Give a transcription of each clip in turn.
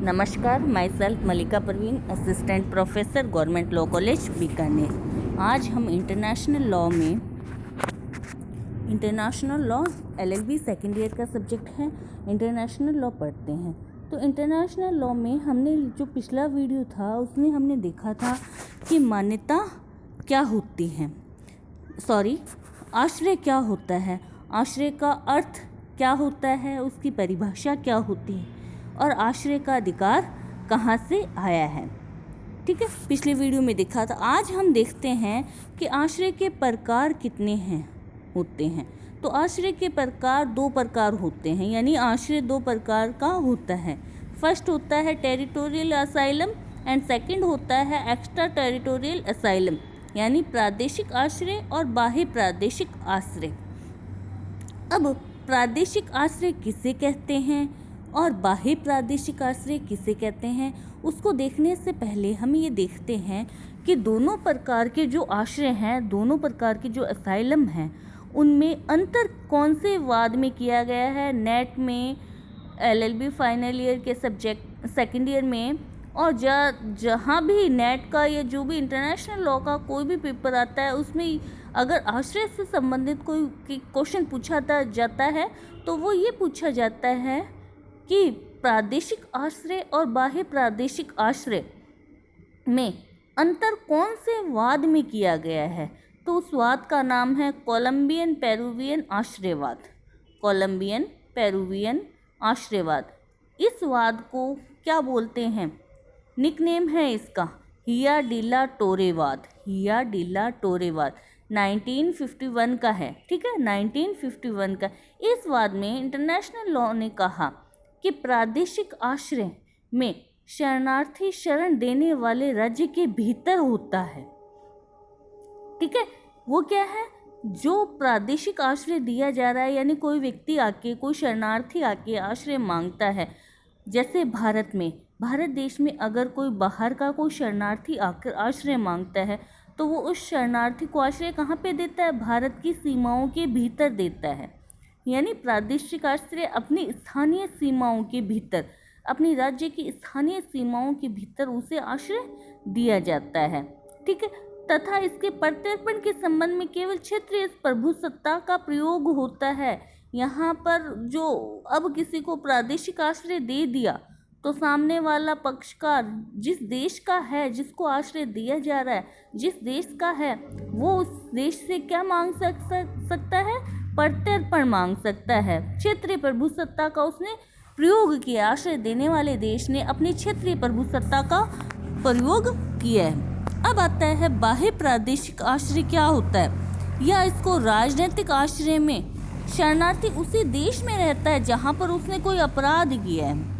नमस्कार, my self Malika Parveen, assistant professor, government law college Bikaner. आज हम international law LLB second year का सब्जेक्ट है, इंटरनेशनल लॉ पढ़ते हैं। तो इंटरनेशनल लॉ में हमने जो पिछला वीडियो था उसमें हमने देखा था कि मान्यता क्या होती है, आश्रय क्या होता है, आश्रय का अर्थ क्या होता है, उसकी परिभाषा क्या होती है और आश्रय का अधिकार कहाँ से आया है। ठीक है, पिछले वीडियो में देखा था। आज हम देखते हैं कि आश्रय के प्रकार कितने होते हैं। तो आश्रय के प्रकार दो प्रकार होते हैं, यानी आश्रय दो प्रकार का होता है। फर्स्ट होता है टेरिटोरियल असाइलम एंड सेकंड होता है एक्स्ट्रा टेरिटोरियल असाइलम, यानी प्रादेशिक आश्रय और बाह्य प्रादेशिक आश्रय। अब प्रादेशिक आश्रय किसे कहते हैं और बाह्य प्रादेशिक आश्रय किसे कहते हैं, उसको देखने से पहले हम ये देखते हैं कि दोनों प्रकार के जो आश्रय हैं, दोनों प्रकार के जो असाइलम हैं, उनमें अंतर कौन से वाद में किया गया है। नेट में, LLB फाइनल ईयर के सब्जेक्ट सेकेंड ईयर में, और जहाँ भी नेट का या जो भी इंटरनेशनल लॉ का कोई भी पेपर आता है उसमें अगर आश्रय से संबंधित कोई क्वेश्चन पूछा जाता है तो वो ये पूछा जाता है कि प्रादेशिक आश्रय और बाह्य प्रादेशिक आश्रय में अंतर कौन से वाद में किया गया है। तो उस वाद का नाम है कोलंबियन पेरुवियन आश्रयवाद। कोलंबियन पेरुवियन आश्रयवाद। इस वाद को क्या बोलते हैं, निकनेम है इसका हिया डिला टोरेवाद। हिया डिला टोरेवाद 1951 का है। ठीक है, 1951 का। इस वाद में इंटरनेशनल लॉ ने कहा कि प्रादेशिक आश्रय में शरणार्थी शरण देने वाले राज्य के भीतर होता है। ठीक है, वो क्या है, जो प्रादेशिक आश्रय दिया जा रहा है, यानी कोई व्यक्ति आके, कोई शरणार्थी आके आश्रय मांगता है। जैसे भारत देश में अगर कोई बाहर का कोई शरणार्थी आकर आश्रय मांगता है तो वो उस शरणार्थी को आश्रय कहाँ पे देता है, भारत की सीमाओं के भीतर देता है। यानी प्रादेशिक आश्रय अपनी स्थानीय सीमाओं के भीतर, अपनी राज्य की स्थानीय सीमाओं के भीतर उसे आश्रय दिया जाता है। ठीक है, तथा इसके प्रत्यर्पण के संबंध में केवल क्षेत्रीय प्रभुसत्ता का प्रयोग होता है। यहाँ पर जो अब किसी को प्रादेशिक आश्रय दे दिया तो सामने वाला पक्षकार जिस देश का है, जिसको आश्रय दिया जा रहा है, जिस देश का है, वो उस देश से क्या मांग सकता है, प्रत्यर्पण मांग सकता है। क्षेत्रीय प्रभुसत्ता का उसने प्रयोग किया, आश्रय देने वाले देश ने अपनी क्षेत्रीय प्रभुसत्ता का प्रयोग किया है। अब आता है बाह्य प्रादेशिक आश्रय क्या होता है, या इसको राजनीतिक आश्रय में शरणार्थी उसी देश में रहता है जहाँ पर उसने कोई अपराध किया है।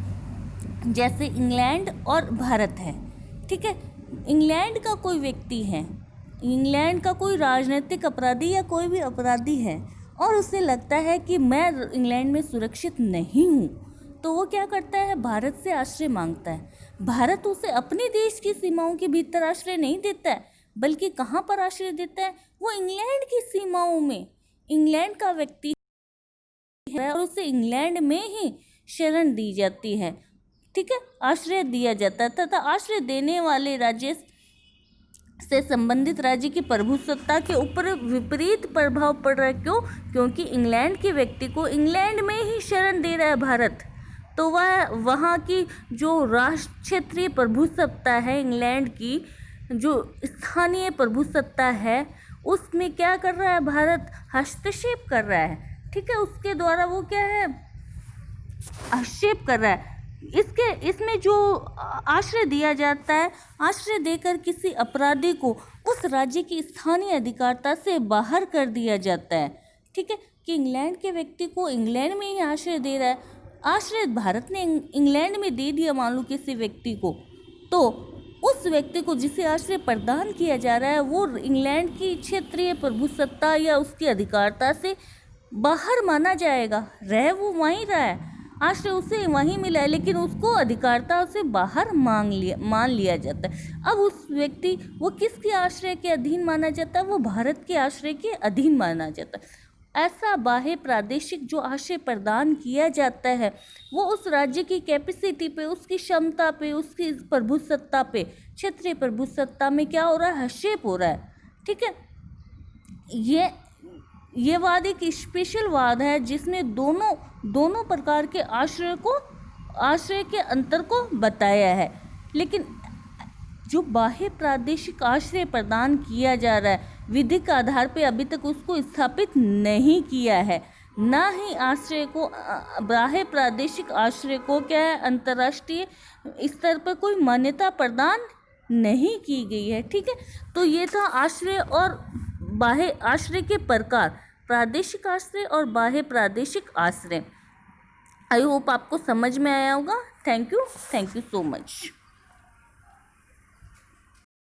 जैसे इंग्लैंड और भारत है। ठीक है, इंग्लैंड का कोई व्यक्ति है, इंग्लैंड का कोई राजनीतिक अपराधी या कोई भी अपराधी है और उसे लगता है कि मैं इंग्लैंड में सुरक्षित नहीं हूँ, तो वो क्या करता है, भारत से आश्रय मांगता है। भारत उसे अपने देश की सीमाओं के भीतर आश्रय नहीं देता है, बल्कि कहाँ पर आश्रय देता है, वो इंग्लैंड की सीमाओं में। इंग्लैंड का व्यक्ति है और उसे इंग्लैंड में ही शरण दी जाती है। ठीक है, आश्रय दिया जाता है तथा आश्रय देने वाले राज्य से संबंधित राज्य की प्रभुसत्ता के ऊपर विपरीत प्रभाव पड़ रहा है। क्यों? क्योंकि इंग्लैंड के व्यक्ति को इंग्लैंड में ही शरण दे रहा है भारत, तो वह वहाँ की जो राष्ट्र क्षेत्रीय प्रभुसत्ता है, इंग्लैंड की जो स्थानीय प्रभुसत्ता है, उसमें क्या कर रहा है, भारत हस्तक्षेप कर रहा है। ठीक है, उसके द्वारा वो क्या है, हस्तक्षेप कर रहा है। इसमें जो आश्रय दिया जाता है, आश्रय देकर किसी अपराधी को उस राज्य की स्थानीय अधिकारिता से बाहर कर दिया जाता है। ठीक है, कि इंग्लैंड के व्यक्ति को इंग्लैंड में ही आश्रय दे रहा है। आश्रय भारत ने इंग्लैंड में दे दिया मान लो किसी व्यक्ति को, तो उस व्यक्ति को जिसे आश्रय प्रदान किया जा रहा है वो इंग्लैंड की क्षेत्रीय प्रभुसत्ता या उसकी अधिकारिता से बाहर माना जाएगा। वो वहीं रहा है, आश्रय उसे वहीं मिला है, लेकिन उसको अधिकारिता से बाहर मान लिया जाता है। अब उस व्यक्ति वो किसके आश्रय के अधीन माना जाता है, वो भारत के आश्रय के अधीन माना जाता है। ऐसा बाह्य प्रादेशिक जो आश्रय प्रदान किया जाता है वो उस राज्य की कैपेसिटी पे, उसकी क्षमता पे, उसकी प्रभुसत्ता पे, क्षेत्रीय प्रभुसत्ता में क्या हो रहा है, हस्तक्षेप हो रहा है। ठीक है, ये वाद एक स्पेशल वाद है जिसमें दोनों प्रकार के आश्रय के अंतर को बताया है। लेकिन जो बाह्य प्रादेशिक आश्रय प्रदान किया जा रहा है विधिक आधार पे अभी तक उसको स्थापित नहीं किया है, ना ही आश्रय को बाह्य प्रादेशिक आश्रय को क्या है अंतर्राष्ट्रीय स्तर पर कोई मान्यता प्रदान नहीं की गई है। ठीक है, तो ये था आश्रय और बाह्य आश्रय के प्रकार, प्रादेशिक आश्रय और बाह्य प्रादेशिक आश्रय। आई होप आपको समझ में आया होगा। Thank you so much.